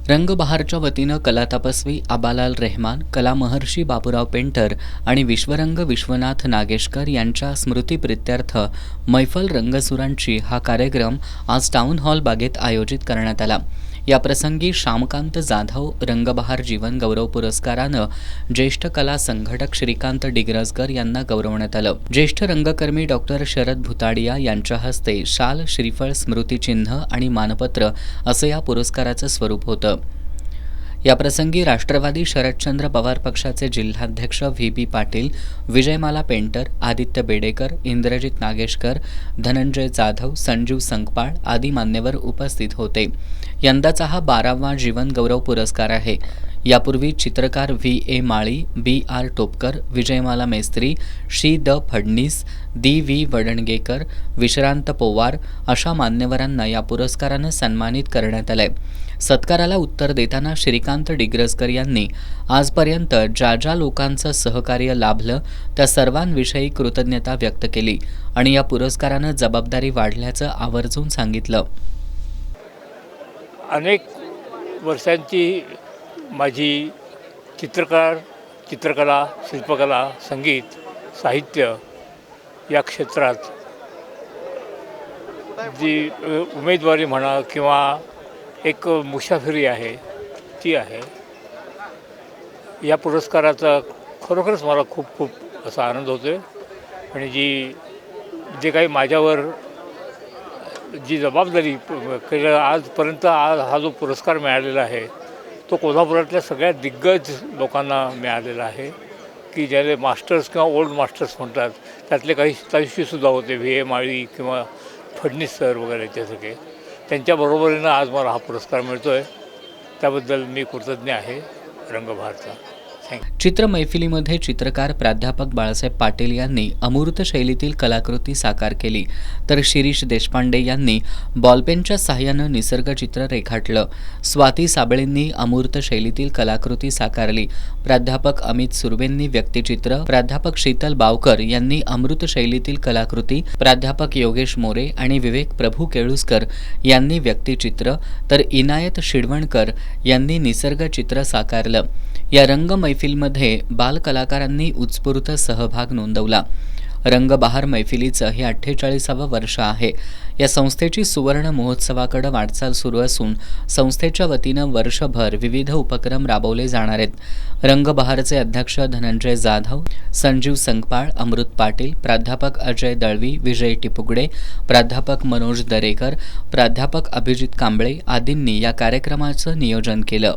रंगबहारच्या वतीनं कला तपस्वी आबालाल रेहमान, कला महर्षी बापूराव पेंटर आणि विश्वरंग विश्वनाथ नागेशकर यांच्या स्मृतिप्रित्यर्थ मैफल रंगसुरांची हा कार्यक्रम आज टाउन हॉल बागेत आयोजित करण्यात आला। याप्रसंगी श्यामकांत जाधव रंगबहार जीवन गौरव पुरस्कारानं ज्येष्ठ कला संघटक श्रीकांत डिग्रसकर यांना गौरवण्यात आलं। ज्येष्ठ रंगकर्मी डॉक्टर शरद भुताडिया यांच्या हस्ते शाल, श्रीफळ, स्मृतिचिन्ह आणि मानपत्र असं या पुरस्काराचं स्वरूप होतं। याप्रसंगी राष्ट्रवादी शरदचंद्र पवार पक्षाचे जिल्हाध्यक्ष व्ही पाटील, विजयमाला पेंटर, आदित्य बेडेकर, इंद्रजित नागेशकर, धनंजय जाधव, संजीव संकपाळ आदी मान्यवर उपस्थित होते। यंदाचा हा 12वा जीवन गौरव पुरस्कार आहे। यापूर्वी चित्रकार व्ही माळी, BR टोपकर, विजयमाला मेस्त्री, फडणीस, DV वडणगेकर, विश्रांत पोवार अशा मान्यवरांना या पुरस्कारानं सन्मानित करण्यात आलंय। सत्काराला उत्तर देताना श्रीकांत डिग्रसकर यांनी आजपर्यंत ज्या लोकांचं सहकार्य लाभलं त्या सर्वांविषयी कृतज्ञता व्यक्त केली आणि या पुरस्कारानं जबाबदारी वाढल्याचं आवर्जून सांगितलं। अनेक वर्षांची माझी चित्रकला, शिल्पकला, संगीत, साहित्य या क्षेत्रात जी उमेदवारी म्हणा किंवा एक मुसाफिरी आहे ती आहे। या पुरस्काराचा खरोखरच मला खूप असा आनंद होतो आणि जे काही माझ्यावर जी जबाबदारी आजपर्यंत हा जो पुरस्कार मिळालेला आहे तो कोल्हापुरातल्या सगळ्या दिग्गज लोकांना मिळालेला आहे की ज्याला मास्टर्स किंवा ओल्ड मास्टर्स म्हणतात, त्यातले काही शिष्यसुद्धा होते, व्ही माळी किंवा फडणीस सर वगैरे ते सगळे। त्यांच्याबरोबरीनं आज मला हा पुरस्कार मिळतो आहे, त्याबद्दल मी कृतज्ञ आहे रंगबहारचा। चित्र मैफिलीमध्ये चित्रकार प्राध्यापक बाळासाहेब पाटील यांनी अमूर्त शैलीतील कलाकृती साकार केली, तर शिरीष देशपांडे यांनी बॉलपेनच्या सहाय्यानं निसर्गचित्र रेखाटलं। स्वाती साबळेंनी अमूर्त शैलीतील कलाकृती साकारली। प्राध्यापक अमित सुर्वेंनी व्यक्तिचित्र, प्राध्यापक शीतल बावकर यांनी अमृत शैलीतील कलाकृती, प्राध्यापक योगेश मोरे आणि विवेक प्रभू केळुसकर यांनी व्यक्तिचित्र, तर इनायत शिडवणकर यांनी निसर्गचित्र साकारलं। या रंग मैफिलीमध्ये बालकलाकारांनी उत्स्फूर्त सहभाग नोंदवला। रंगबहार मैफिलीचं हे 48वे वर्ष आहे। या संस्थेची सुवर्ण महोत्सवाकडे वाटचाल सुरू असून संस्थेच्या वतीनं वर्षभर विविध उपक्रम राबवले जाणार आहेत। रंगबहारचे अध्यक्ष धनंजय जाधव, संजीव संकपाळ, अमृत पाटील, प्राध्यापक अजय दळवी, विजय टिपुगडे, प्राध्यापक मनोज दरेकर, प्राध्यापक अभिजित कांबळे आदींनी या कार्यक्रमाचं नियोजन केलं।